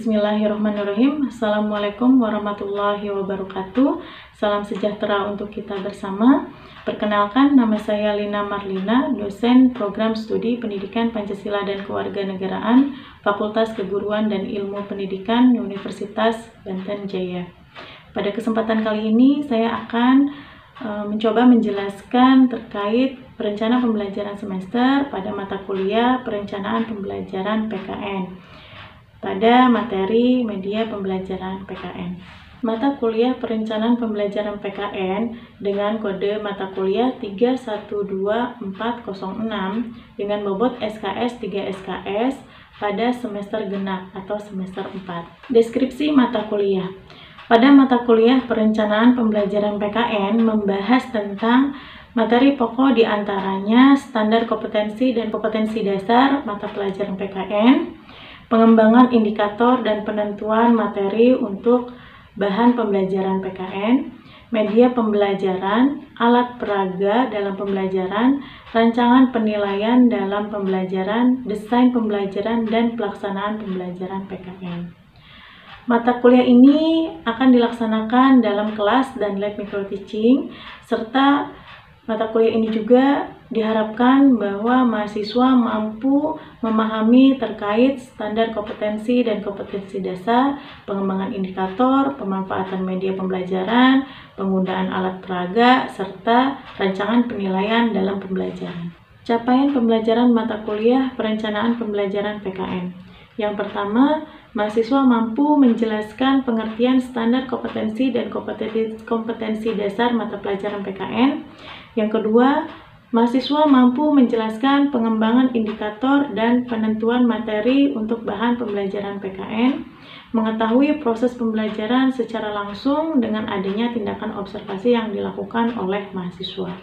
Bismillahirrahmanirrahim. Assalamualaikum warahmatullahi wabarakatuh. Salam sejahtera untuk kita bersama. Perkenalkan, nama saya Lina Marlina, dosen program studi Pendidikan Pancasila dan Kewarganegaraan, Fakultas Keguruan dan Ilmu Pendidikan Universitas Banten Jaya. Pada kesempatan kali ini, saya akan mencoba menjelaskan terkait perencanaan pembelajaran semester pada mata kuliah Perencanaan Pembelajaran PKN. Pada materi media pembelajaran PKN. Mata kuliah Perencanaan Pembelajaran PKN dengan kode mata kuliah 312406 dengan bobot SKS 3 SKS pada semester genap atau semester 4. Deskripsi mata kuliah. Pada mata kuliah Perencanaan Pembelajaran PKN membahas tentang materi pokok diantaranya standar kompetensi dan kompetensi dasar mata pelajaran PKN, pengembangan indikator dan penentuan materi untuk bahan pembelajaran PKN, media pembelajaran, alat peraga dalam pembelajaran, rancangan penilaian dalam pembelajaran, desain pembelajaran, dan pelaksanaan pembelajaran PKN. Mata kuliah ini akan dilaksanakan dalam kelas dan lab micro teaching, serta mata kuliah ini juga diharapkan bahwa mahasiswa mampu memahami terkait standar kompetensi dan kompetensi dasar, pengembangan indikator, pemanfaatan media pembelajaran, penggunaan alat peraga, serta rancangan penilaian dalam pembelajaran. Capaian pembelajaran mata kuliah Perencanaan Pembelajaran PKN. Yang pertama, mahasiswa mampu menjelaskan pengertian standar kompetensi dan kompetensi dasar mata pelajaran PKN. Yang kedua, mahasiswa mampu menjelaskan pengembangan indikator dan penentuan materi untuk bahan pembelajaran PKN, mengetahui proses pembelajaran secara langsung dengan adanya tindakan observasi yang dilakukan oleh mahasiswa.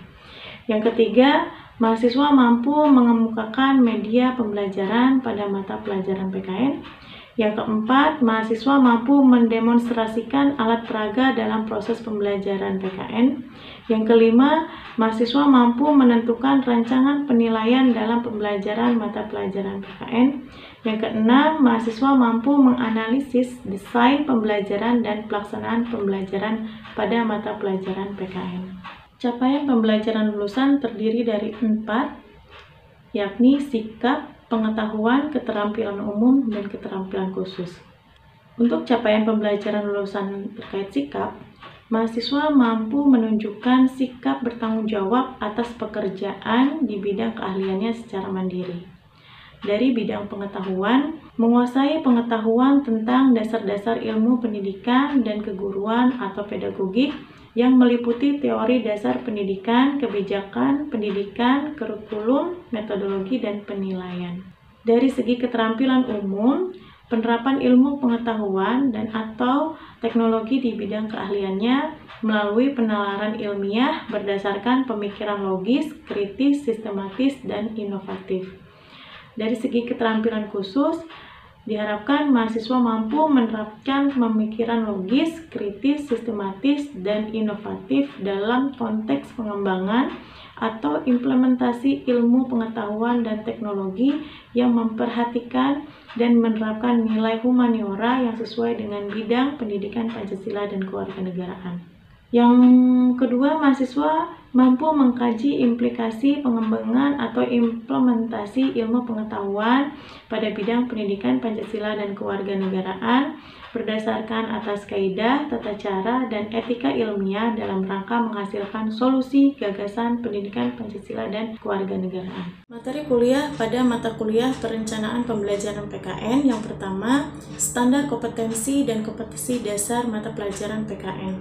Yang ketiga, mahasiswa mampu mengemukakan media pembelajaran pada mata pelajaran PKN. Yang keempat, mahasiswa mampu mendemonstrasikan alat peraga dalam proses pembelajaran PKN. Yang kelima, mahasiswa mampu menentukan rancangan penilaian dalam pembelajaran mata pelajaran PKN. Yang keenam, mahasiswa mampu menganalisis desain pembelajaran dan pelaksanaan pembelajaran pada mata pelajaran PKN. Capaian pembelajaran lulusan terdiri dari 4, yakni sikap, pengetahuan, keterampilan umum, dan keterampilan khusus. Untuk capaian pembelajaran lulusan terkait sikap, mahasiswa mampu menunjukkan sikap bertanggung jawab atas pekerjaan di bidang keahliannya secara mandiri. Dari bidang pengetahuan, menguasai pengetahuan tentang dasar-dasar ilmu pendidikan dan keguruan atau pedagogik yang meliputi teori dasar pendidikan, kebijakan, pendidikan, kurikulum, metodologi, dan penilaian. Dari segi keterampilan umum, penerapan ilmu pengetahuan dan atau teknologi di bidang keahliannya melalui penalaran ilmiah berdasarkan pemikiran logis, kritis, sistematis, dan inovatif. Dari segi keterampilan khusus, diharapkan mahasiswa mampu menerapkan pemikiran logis, kritis, sistematis, dan inovatif dalam konteks pengembangan atau implementasi ilmu pengetahuan dan teknologi yang memperhatikan dan menerapkan nilai humaniora yang sesuai dengan bidang pendidikan Pancasila dan kewarganegaraan. Yang kedua, mahasiswa mampu mengkaji implikasi pengembangan atau implementasi ilmu pengetahuan pada bidang pendidikan Pancasila dan kewarganegaraan berdasarkan atas kaidah, tata cara, dan etika ilmiah dalam rangka menghasilkan solusi gagasan pendidikan Pancasila dan kewarganegaraan. Materi kuliah pada mata kuliah Perencanaan Pembelajaran PKN. Yang pertama, standar kompetensi dan kompetensi dasar mata pelajaran PKN.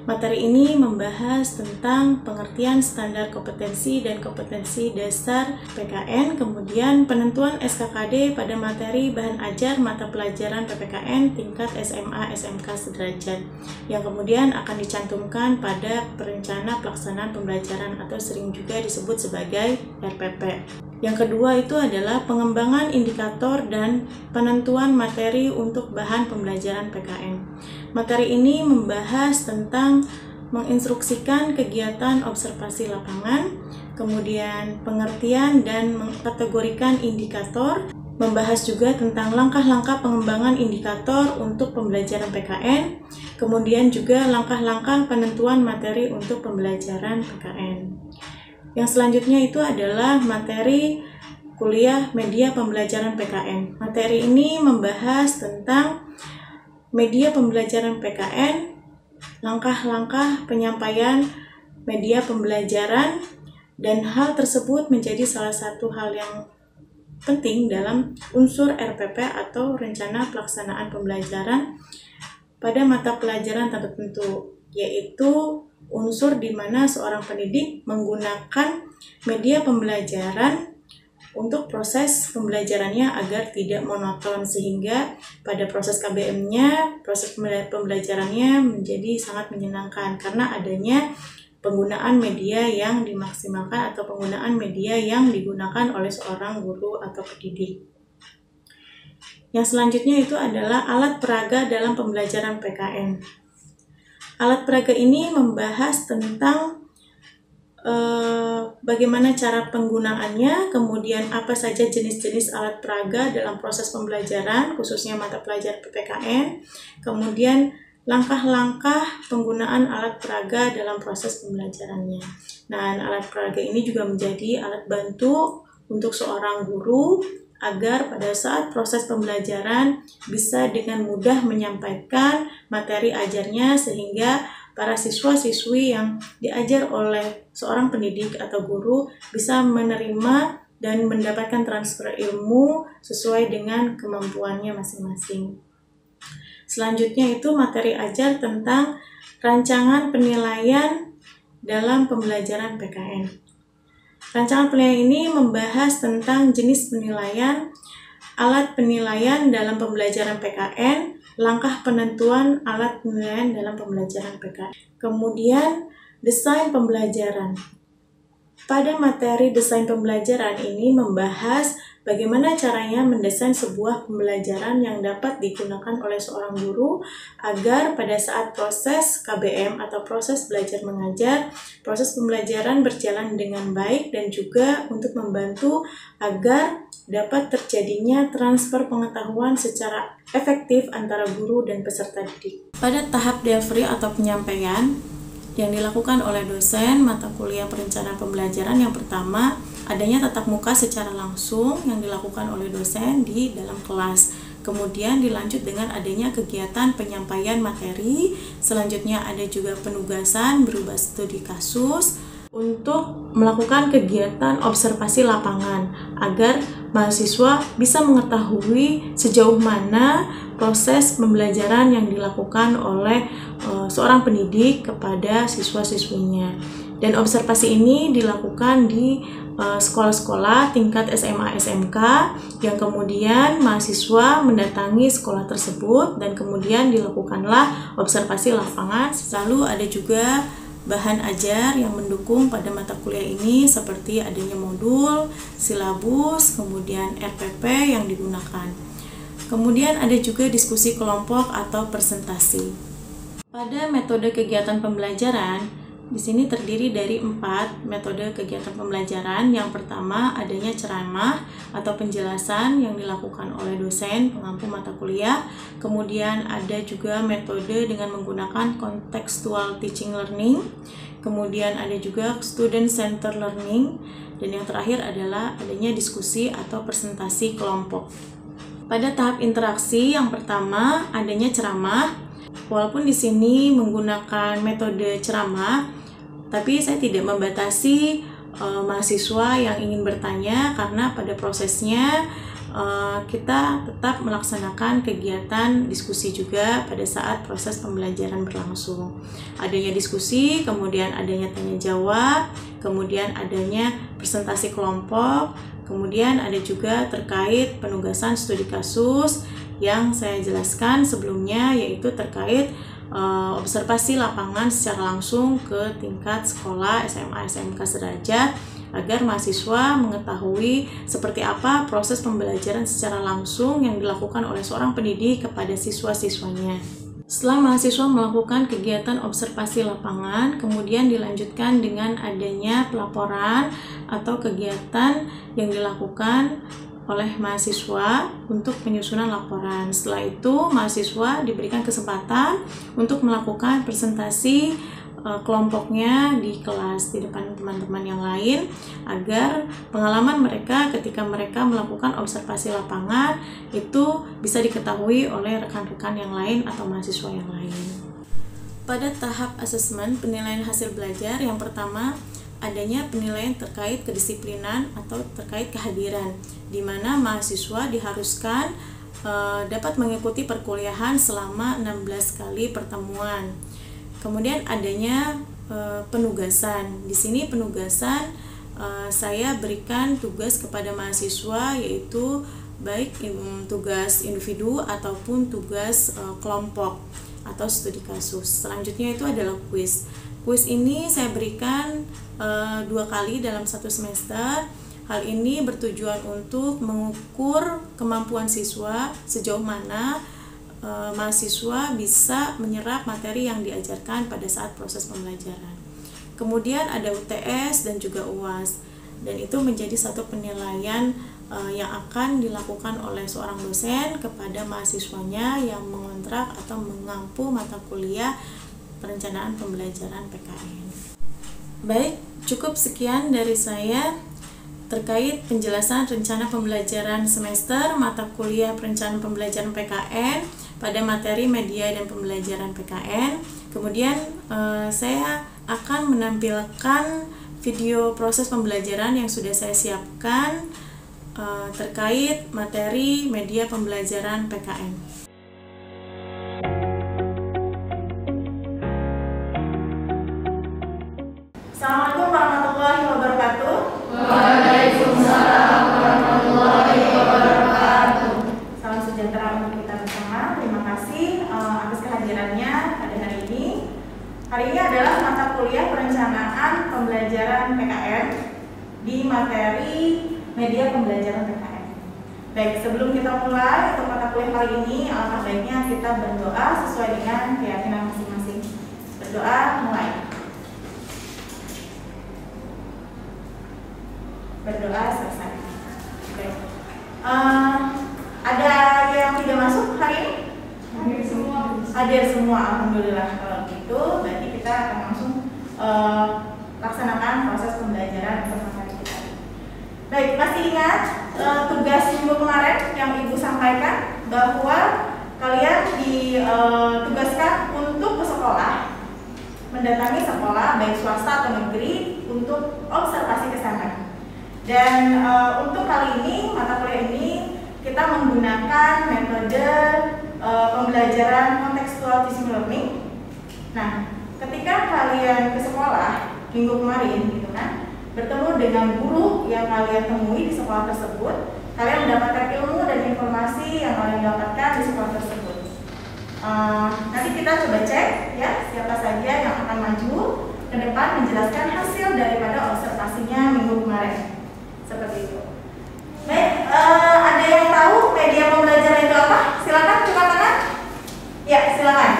Materi ini membahas tentang pengertian standar kompetensi dan kompetensi dasar PKN, kemudian penentuan SKKD pada materi bahan ajar mata pelajaran PPKN tingkat SMA SMK sederajat, yang kemudian akan dicantumkan pada perencana pelaksanaan pembelajaran atau sering juga disebut sebagai RPP. Yang kedua itu adalah pengembangan indikator dan penentuan materi untuk bahan pembelajaran PKN. Materi ini membahas tentang menginstruksikan kegiatan observasi lapangan, kemudian pengertian dan mengkategorikan indikator, membahas juga tentang langkah-langkah pengembangan indikator untuk pembelajaran PKN, kemudian juga langkah-langkah penentuan materi untuk pembelajaran PKN. Yang selanjutnya itu adalah materi kuliah media pembelajaran PKN. Materi ini membahas tentang media pembelajaran PKN, langkah-langkah penyampaian media pembelajaran, dan hal tersebut menjadi salah satu hal yang penting dalam unsur RPP atau Rencana Pelaksanaan Pembelajaran pada mata pelajaran tertentu, yaitu unsur di mana seorang pendidik menggunakan media pembelajaran untuk proses pembelajarannya agar tidak monoton, sehingga pada proses KBM-nya, proses pembelajarannya menjadi sangat menyenangkan karena adanya penggunaan media yang dimaksimalkan atau penggunaan media yang digunakan oleh seorang guru atau pendidik. Yang selanjutnya itu adalah alat peraga dalam pembelajaran PKN. Alat peraga ini membahas tentang bagaimana cara penggunaannya, kemudian apa saja jenis-jenis alat peraga dalam proses pembelajaran, khususnya mata pelajaran PPKN, kemudian langkah-langkah penggunaan alat peraga dalam proses pembelajarannya. Nah, alat peraga ini juga menjadi alat bantu untuk seorang guru agar pada saat proses pembelajaran bisa dengan mudah menyampaikan materi ajarnya, sehingga para siswa-siswi yang diajar oleh seorang pendidik atau guru bisa menerima dan mendapatkan transfer ilmu sesuai dengan kemampuannya masing-masing. Selanjutnya itu materi ajar tentang rancangan penilaian dalam pembelajaran PKN. Rancangan penilaian ini membahas tentang jenis penilaian, alat penilaian dalam pembelajaran PKN, langkah penentuan alat penilaian dalam pembelajaran PKN. Kemudian desain pembelajaran. Pada materi desain pembelajaran ini membahas bagaimana caranya mendesain sebuah pembelajaran yang dapat digunakan oleh seorang guru agar pada saat proses KBM atau proses belajar mengajar, proses pembelajaran berjalan dengan baik dan juga untuk membantu agar dapat terjadinya transfer pengetahuan secara efektif antara guru dan peserta didik. Pada tahap delivery atau penyampaian yang dilakukan oleh dosen mata kuliah perencanaan pembelajaran, yang pertama adanya tatap muka secara langsung yang dilakukan oleh dosen di dalam kelas. Kemudian dilanjut dengan adanya kegiatan penyampaian materi. Selanjutnya ada juga penugasan berupa studi kasus untuk melakukan kegiatan observasi lapangan agar mahasiswa bisa mengetahui sejauh mana proses pembelajaran yang dilakukan oleh seorang pendidik kepada siswa-siswinya. Dan observasi ini dilakukan di sekolah-sekolah tingkat SMA SMK yang kemudian mahasiswa mendatangi sekolah tersebut dan kemudian dilakukanlah observasi lapangan. Lalu ada juga bahan ajar yang mendukung pada mata kuliah ini seperti adanya modul, silabus, kemudian RPP yang digunakan. Kemudian ada juga diskusi kelompok atau presentasi. Pada metode kegiatan pembelajaran, di sini terdiri dari 4 metode kegiatan pembelajaran. Yang pertama adanya ceramah atau penjelasan yang dilakukan oleh dosen pengampu mata kuliah. Kemudian ada juga metode dengan menggunakan contextual teaching learning. Kemudian ada juga student center learning. Dan yang terakhir adalah adanya diskusi atau presentasi kelompok. Pada tahap interaksi yang pertama adanya ceramah. Walaupun di sini menggunakan metode ceramah, tapi saya tidak membatasi mahasiswa yang ingin bertanya karena pada prosesnya kita tetap melaksanakan kegiatan diskusi juga pada saat proses pembelajaran berlangsung. Adanya diskusi, kemudian adanya tanya jawab, kemudian adanya presentasi kelompok, kemudian ada juga terkait penugasan studi kasus yang saya jelaskan sebelumnya, yaitu terkait observasi lapangan secara langsung ke tingkat sekolah SMA SMK sederajat agar mahasiswa mengetahui seperti apa proses pembelajaran secara langsung yang dilakukan oleh seorang pendidik kepada siswa-siswanya. Setelah mahasiswa melakukan kegiatan observasi lapangan, kemudian dilanjutkan dengan adanya pelaporan atau kegiatan yang dilakukan oleh mahasiswa untuk penyusunan laporan. Setelah itu, mahasiswa diberikan kesempatan untuk melakukan presentasi kelompoknya di kelas di depan teman-teman yang lain, agar pengalaman mereka ketika mereka melakukan observasi lapangan itu bisa diketahui oleh rekan-rekan yang lain atau mahasiswa yang lain. Pada tahap asesmen penilaian hasil belajar, yang pertama adanya penilaian terkait kedisiplinan atau terkait kehadiran, di mana mahasiswa diharuskan dapat mengikuti perkuliahan selama 16 kali pertemuan. Kemudian adanya penugasan. Di sini penugasan saya berikan tugas kepada mahasiswa, yaitu baik tugas individu ataupun tugas kelompok atau studi kasus. Selanjutnya itu adalah kuis. Kuis ini saya berikan 2 kali dalam 1 semester. Hal ini bertujuan untuk mengukur kemampuan siswa sejauh mana mahasiswa bisa menyerap materi yang diajarkan pada saat proses pembelajaran. Kemudian ada UTS dan juga UAS, dan itu menjadi satu penilaian yang akan dilakukan oleh seorang dosen kepada mahasiswanya yang mengontrak atau mengampu mata kuliah perencanaan pembelajaran PKN. Baik, cukup sekian dari saya terkait penjelasan rencana pembelajaran semester mata kuliah perencanaan pembelajaran PKN pada materi media dan pembelajaran PKN. Kemudian saya akan menampilkan video proses pembelajaran yang sudah saya siapkan terkait materi media pembelajaran PKN. Assalamualaikum warahmatullahi wabarakatuh. Waalaikumsalam warahmatullahi wabarakatuh. Salam sejahtera untuk kita bersama. Terima kasih atas kehadirannya pada hari ini. Hari ini adalah mata kuliah perencanaan pembelajaran PKN di materi media pembelajaran PKN. Baik, sebelum kita mulai untuk mata kuliah kali ini, alangkah baiknya kita berdoa sesuai dengan keyakinan masing-masing. Berdoa, mulai. Berdoa, selesai. Baik. Ada yang tidak masuk hari ini? Hadir semua. Hadir semua, alhamdulillah. Kalau gitu, berarti kita akan langsung laksanakan proses pembelajaran untuk materi kita. Baik, masih ingat tugas minggu kemarin yang Ibu sampaikan bahwa kalian ditugaskan untuk ke sekolah, mendatangi sekolah baik swasta atau negeri untuk observasi ke sana. Dan untuk kali ini, mata kuliah ini kita menggunakan metode pembelajaran kontekstual teaching learning. Nah, ketika kalian ke sekolah minggu kemarin gitu kan, bertemu dengan guru yang kalian temui di sekolah tersebut, kalian mendapatkan ilmu dan informasi yang kalian dapatkan di sekolah tersebut. Nanti kita coba cek ya siapa saja yang akan maju ke depan menjelaskan hasil daripada observasinya minggu kemarin. Seperti itu. Baik, ada yang tahu media pembelajaran itu apa? Silakan cepat tangan. Ya, silakan.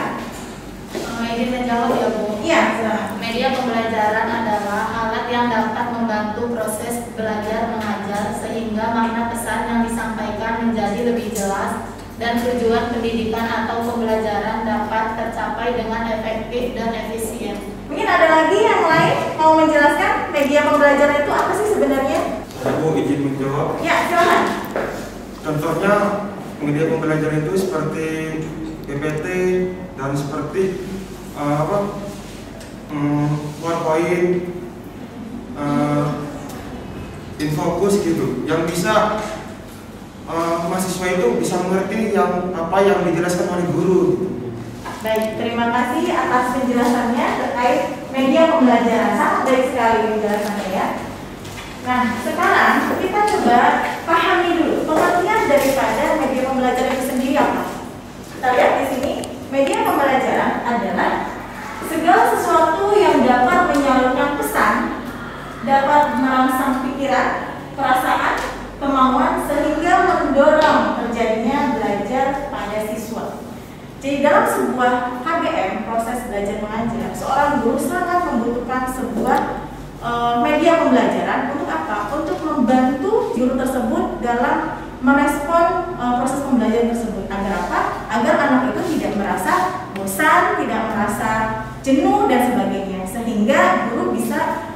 Izin menjawab ya Bu. Iya, silakan. Media pembelajaran adalah alat yang dapat membantu proses belajar mengajar sehingga makna pesan yang disampaikan menjadi lebih jelas dan tujuan pendidikan atau pembelajaran dapat tercapai dengan efektif dan efisien. Mungkin ada lagi yang lain mau menjelaskan media pembelajaran itu apa sih sebenarnya? Aku izin menjawab. Ya, silakan. Contohnya media pembelajaran itu seperti PPT dan seperti PowerPoint, infocus gitu, yang bisa mahasiswa itu bisa mengerti apa yang dijelaskan oleh guru. Baik, terima kasih atas penjelasannya terkait media pembelajaran. Sangat baik sekali penjelasannya ya. Nah, sekarang kita coba pahami dulu pengertian daripada media pembelajaran itu sendiri apa. Kita lihat di sini, media pembelajaran adalah segala sesuatu yang dapat menyalurkan pesan, dapat merangsang pikiran, perasaan, kemauan sehingga mendorong terjadinya belajar pada siswa. Jadi dalam sebuah KBM, proses belajar mengajar, seorang guru sangat membutuhkan sebuah media pembelajaran untuk apa? Untuk membantu guru tersebut dalam bosan, tidak merasa jenuh dan sebagainya, sehingga guru bisa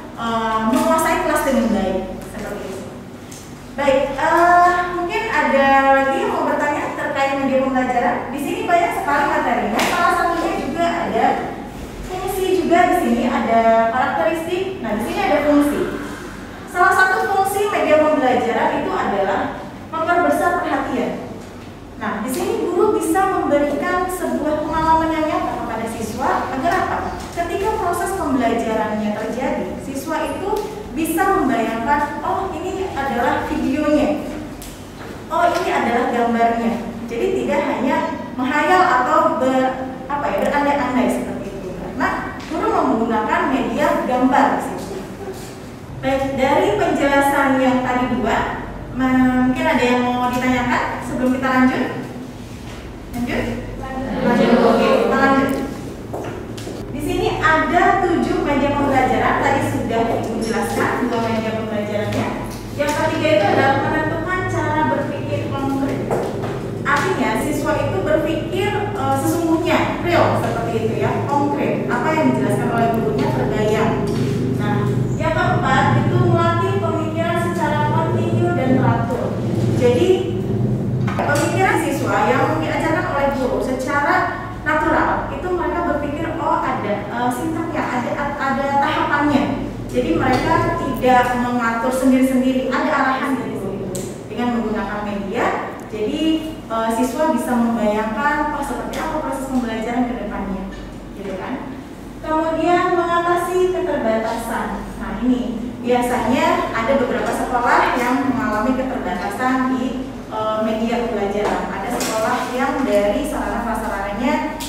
menguasai kelas dengan baik seperti itu. Baik, mungkin ada lagi yang mau bertanya terkait media pembelajaran. Di sini banyak sekali materinya. Salah satunya juga ada fungsi juga di sini ada karakteristik. Nah, di sini ada fungsi. Salah satu fungsi media pembelajaran itu adalah memperbesar perhatian. Nah, di sini guru bisa memberikan sebuah pengalaman yang nyata kepada siswa agar apa? Ketika proses pembelajarannya terjadi, siswa itu bisa membayangkan, oh ini adalah videonya, oh ini adalah gambarnya. Jadi tidak hanya menghayal atau berandai-andai seperti itu. Karena guru menggunakan media gambar di situ. Baik, dari penjelasan yang tadi dua, mungkin ada yang mau ditanyakan sebelum kita lanjut? Lanjut? Oke, kita lanjut. Di sini ada 7 media pembelajaran. Tadi sudah dijelaskan 2 media pembelajarannya. Yang ketiga itu adalah menentukan cara berpikir konkret. Artinya siswa itu berpikir sesungguhnya, real seperti itu ya, konkret. Apa yang dijelaskan oleh gurunya terbayang. Nah, yang keempat itu melatih pemikiran secara kontinu dan teratur. Jadi pemikiran siswa yang diajarkan oleh guru secara natural itu mereka berpikir oh ada sintaknya, ada tahapannya. Jadi mereka tidak mengatur sendiri-sendiri, ada arahan dari guru dengan menggunakan media. Jadi siswa bisa membayangkan seperti apa proses pembelajaran ke depannya, gitu kan? Kemudian mengatasi keterbatasan. Nah ini biasanya ada beberapa sekolah yang mengalami keterbatasan di media pembelajaran. Ada sekolah yang dari sarana prasarananya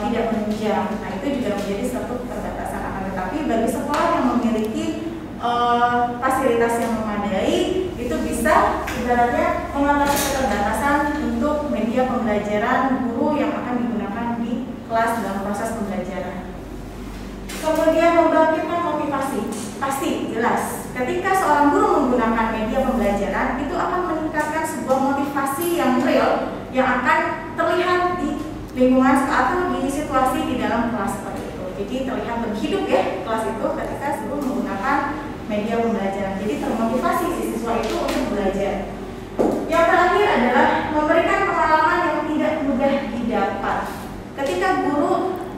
tidak menunjang. Nah itu juga menjadi satu keterbatasan. Akan tetapi bagi sekolah yang memiliki fasilitas yang memadai, itu bisa ibaratnya mengatasi keterbatasan untuk media pembelajaran guru yang akan digunakan di kelas dalam proses pembelajaran. Kemudian membangkitkan motivasi, pasti jelas. Ketika seorang guru menggunakan media pembelajaran, itu akan meningkatkan sebuah motivasi yang real yang akan terlihat di lingkungan atau di situasi di dalam kelas seperti itu. Jadi terlihat lebih hidup ya kelas itu ketika guru menggunakan media pembelajaran. Jadi termotivasi si siswa itu untuk belajar. Yang terakhir adalah memberikan pengalaman yang tidak mudah didapat. Ketika guru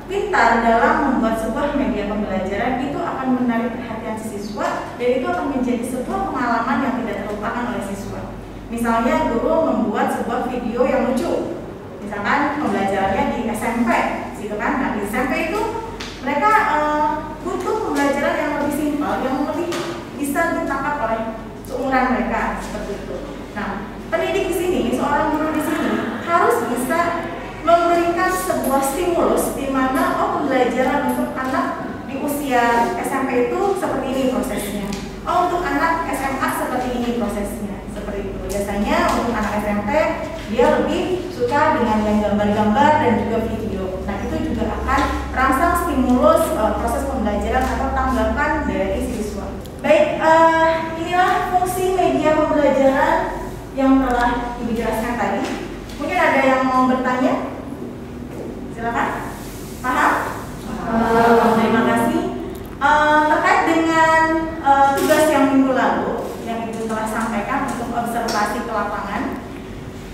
pintar dalam membuat sebuah media pembelajaran, itu akan menarik perhatian siswa dan itu akan menjadi sebuah pengalaman yang tidak terlupakan oleh siswa. Misalnya guru membuat sebuah video yang lucu, misalkan pembelajarannya di SMP, gitu kan? Nah di SMP itu mereka butuh pembelajaran yang lebih simpel, yang lebih bisa ditangkap oleh seumuran mereka seperti itu. Nah pendidik di sini, seorang guru di sini harus bisa memberikan sebuah stimulus di mana pembelajaran untuk anak di usia SMP itu seperti ini prosesnya. Untuk anak SMA seperti ini prosesnya. Seperti itu. Biasanya untuk anak SMP dia lebih suka dengan yang gambar-gambar dan juga video. Nah, itu juga akan merangsang stimulus proses pembelajaran atau tanggapan dari siswa. Baik, inilah fungsi media pembelajaran yang telah dijelaskan tadi. Mungkin ada yang mau bertanya? Silakan. Paham? Terima kasih. Terkait dengan tugas yang minggu lalu yang Ibu telah sampaikan untuk observasi ke lapangan,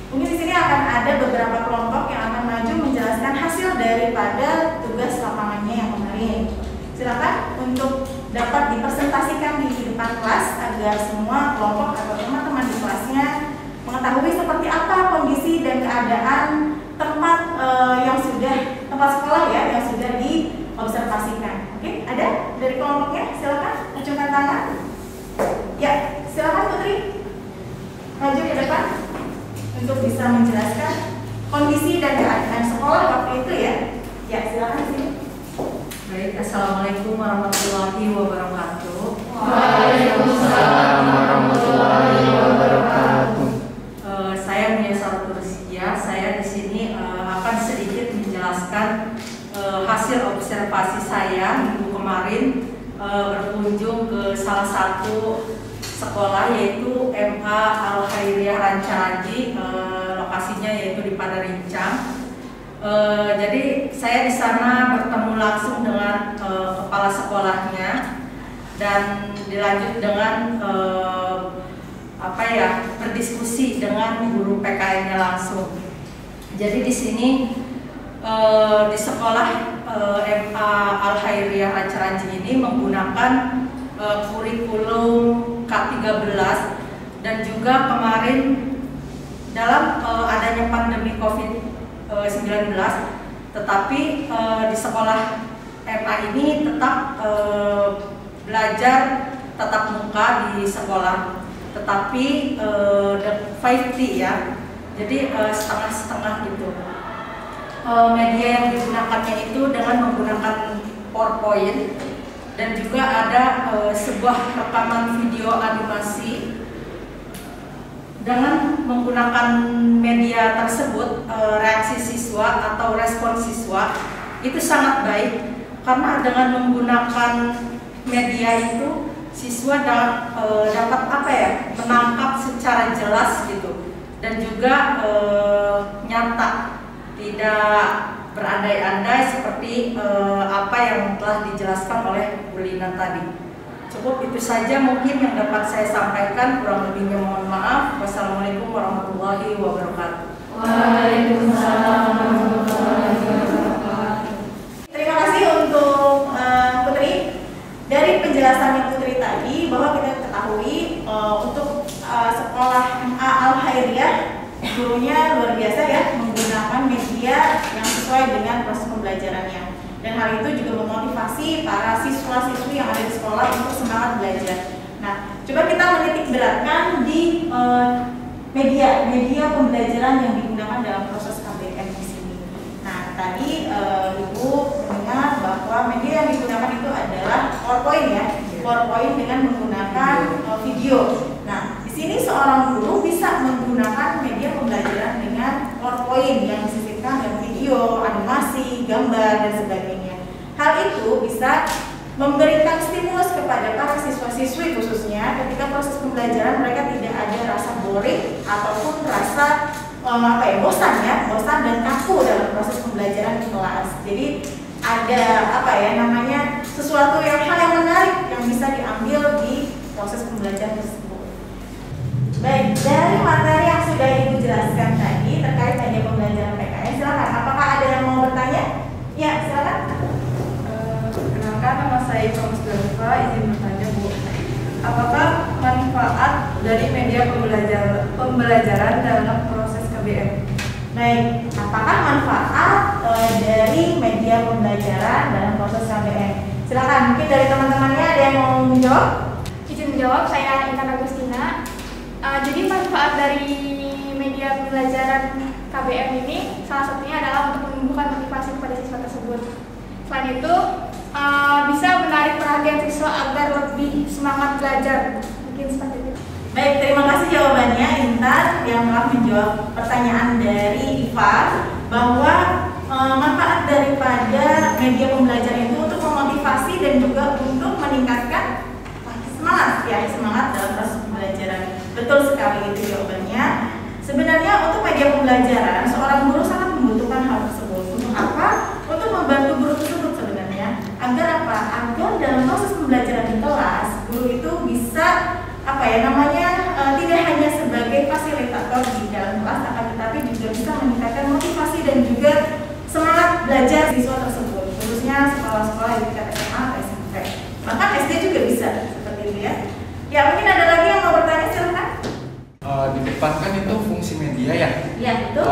mungkin di sini akan ada beberapa kelompok yang akan maju menjelaskan hasil daripada tugas lapangannya yang kemarin. Silakan untuk dapat dipresentasikan di depan kelas agar semua kelompok atau teman-teman di kelasnya mengetahui seperti apa kondisi dan keadaan tempat tempat sekolah ya yang sudah diobservasikan. Oke, ada dari kelompoknya? Silakan acungkan tangan. Ya, silakan Putri maju ke depan untuk bisa menjelaskan kondisi dan keadaan sekolah waktu itu ya. Ya, silakan di sini. Baik, assalamualaikum warahmatullahi wabarakatuh. Waalaikumsalam warahmatullahi wabarakatuh. Saya Mia Tursia. Saya di sini akan sedikit menjelaskan hasil observasi saya minggu kemarin berkunjung ke salah satu sekolah yaitu MA Al Khairiyah Rancaraji, lokasinya yaitu di Padarincang. Jadi saya di sana bertemu langsung dengan kepala sekolahnya dan dilanjut dengan berdiskusi dengan guru PKN-nya langsung. Jadi di sini di sekolah MA Al-Khairiyah Ranca-Ranci ini menggunakan kurikulum K13 dan juga kemarin dalam adanya pandemi COVID-19, tetapi di sekolah MA ini tetap belajar tatap muka di sekolah, tetapi 5T ya, jadi setengah-setengah gitu. Media yang digunakannya itu dengan menggunakan PowerPoint dan juga ada sebuah rekaman video animasi. Dengan menggunakan media tersebut, reaksi siswa atau respon siswa itu sangat baik, karena dengan menggunakan media itu siswa dapat menangkap secara jelas gitu, dan juga nyata, tidak berandai-andai seperti apa yang telah dijelaskan oleh Bu Lina tadi. Cukup itu saja mungkin yang dapat saya sampaikan, kurang lebihnya mohon maaf. Wassalamualaikum warahmatullahi wabarakatuh. Waalaikumsalam warahmatullahi wabarakatuh. Terima kasih untuk Putri. Dari penjelasannya Putri tadi, bahwa kita ketahui untuk sekolah MA Al-Khairiyah, gurunya luar biasa ya, menggunakan media yang sesuai dengan proses pembelajarannya. Dan hal itu juga memotivasi para siswa-siswi yang ada di sekolah untuk semangat belajar. Nah, coba kita menitik beratkan di media pembelajaran yang digunakan dalam proses KBM di sini. Nah, tadi Ibu mendengar bahwa media yang digunakan itu adalah PowerPoint ya, PowerPoint dengan menggunakan video. Nah, di sini seorang guru bisa menggunakan media pembelajaran dengan PowerPoint yang disisipkan dengan video, animasi, gambar, dan sebagainya. Hal itu bisa memberikan stimulus kepada para siswa-siswi khususnya ketika proses pembelajaran mereka tidak ada rasa boring ataupun rasa bosan dan kaku dalam proses pembelajaran di kelas. Jadi ada sesuatu hal yang menarik yang bisa diambil di proses pembelajaran tersebut. Baik, dari materi yang sudah Ibu jelaskan tadi terkait media pembelajaran PKN, silakan. Apakah ada yang mau bertanya? Ya, silakan. Perkenalkan, nama saya Thomas Dalifa, izin bertanya Bu. Apakah manfaat dari media pembelajaran dalam proses KBM? Baik, apakah manfaat dari media pembelajaran dalam proses KBM? Silakan, mungkin dari teman-temannya ada yang mau menjawab? Izin menjawab, saya Intan Agustina. Jadi manfaat dari media pembelajaran KBM ini salah satunya adalah untuk menumbuhkan motivasi kepada siswa tersebut. Selain itu bisa menarik perhatian siswa agar lebih semangat belajar. Mungkin seperti itu. Baik, terima kasih jawabannya Intan yang telah menjawab pertanyaan dari Iva bahwa manfaat daripada media pembelajaran itu untuk memotivasi dan juga untuk meningkatkan semangat dalam proses pembelajaran. Betul sekali itu jawabannya. Sebenarnya untuk media pembelajaran seorang guru sangat membutuhkan hal tersebut. Untuk apa? Untuk membantu guru tersebut sebenarnya. Agar apa? Agar dalam proses pembelajaran di kelas guru itu bisa tidak hanya sebagai fasilitator di dalam kelas, akan tetapi juga bisa meningkatkan motivasi dan juga semangat belajar siswa tersebut, khususnya sekolah-sekolah di tingkat SMA atau SMP. Bahkan SD juga bisa seperti itu ya. Ya, mungkin ada lagi yang mau bertanya, silakan. Di depan kan itu fungsi media ya? Ya, betul.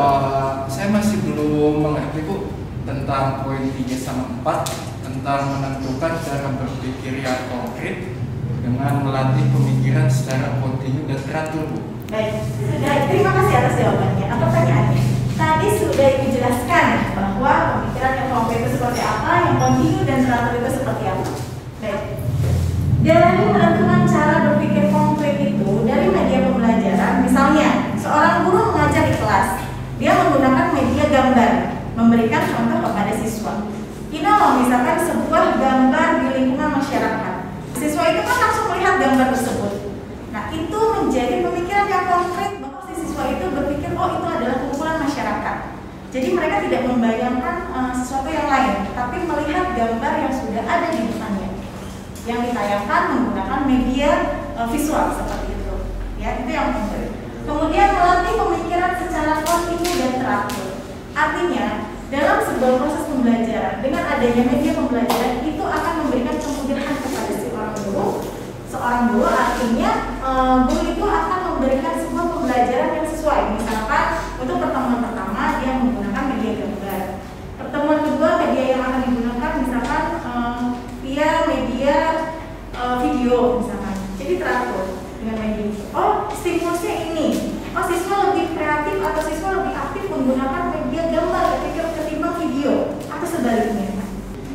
Saya masih belum mengerti Bu tentang poin 3 sama 4 tentang menentukan cara berpikir yang konkret dengan melatih pemikiran secara kontinu dan teratur Bu. Baik, terima kasih atas jawabannya. Apa pertanyaannya? Tadi sudah dijelaskan bahwa pemikiran yang konkret itu seperti apa, yang kontinu dan teratur itu seperti apa. Baik. Dari menentukan cara berpikir konkret itu dari media pembelajaran, misalnya seorang guru mengajar di kelas, dia menggunakan media gambar, memberikan contoh kepada siswa. Ini misalkan sebuah gambar di lingkungan masyarakat. Siswa itu kan langsung melihat gambar tersebut. Nah, itu menjadi pemikiran yang konkret bahwa si siswa itu berpikir, oh itu adalah kumpulan masyarakat. Jadi mereka tidak tidak membayangkan sesuatu yang lain, tapi melihat gambar yang sudah ada di depannya, yang ditayangkan menggunakan media visual seperti itu. Ya, itu yang penting. Kemudian melatih pemikiran secara kontinu dan teratur. Artinya, dalam sebuah proses pembelajaran dengan adanya media pembelajaran itu akan memberikan kemudahan kepada seorang guru. Artinya guru itu akan memberikan sebuah pembelajaran yang sesuai. Misalkan untuk pertemuan pertama dia menggunakan media gambar, pertemuan kedua media yang akan digunakan misalkan via media video misalkan. Jadi teratur dengan media itu. Oh, stimulusnya ini. Oh, siswa lebih kreatif atau siswa lebih aktif menggunakan media gambar ketimbang video atau sebaliknya.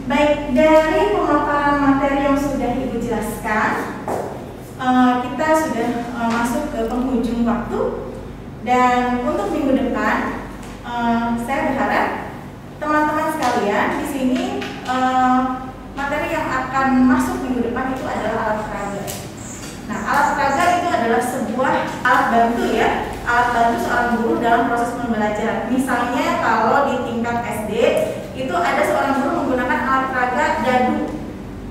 Baik, dari pemaparan materi yang sudah Ibu jelaskan, kita sudah masuk ke penghujung waktu. Dan untuk minggu depan, saya berharap teman-teman sekalian di sini materi yang akan masuk minggu depan itu adalah alat peraga. Nah, alat peraga itu adalah sebuah alat bantu ya, alat bantu seorang guru dalam proses pembelajaran. Misalnya kalau di tingkat SD itu ada seorang guru menggunakan alat peraga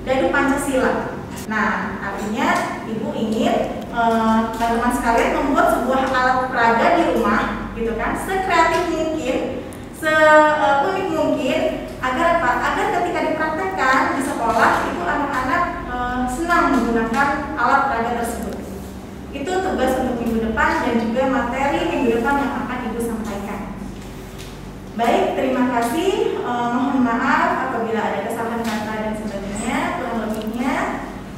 dadu Pancasila. Nah, artinya Ibu ingin teman-teman sekalian membuat sebuah alat peraga di rumah, gitu kan, sekreatif mungkin, seunik mungkin, agar apa? Agar ketika dipraktekkan di sekolah itu anak-anak senang menggunakan alat peraga tersebut. Itu tugas untuk minggu depan dan juga materi minggu depan yang akan Ibu sampaikan. Baik, terima kasih. Mohon maaf apabila ada kesalahan kata dan sebagainya. Kurang lebihnya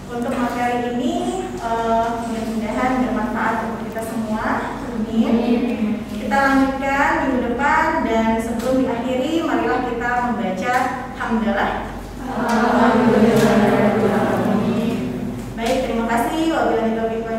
untuk materi ini mudah-mudahan bermanfaat untuk kita semua. Amin. Kita lanjutkan minggu depan dan sebelum diakhiri, marilah kita membaca hamdalah. Baik, terima kasih. Wabillahi taufiq wal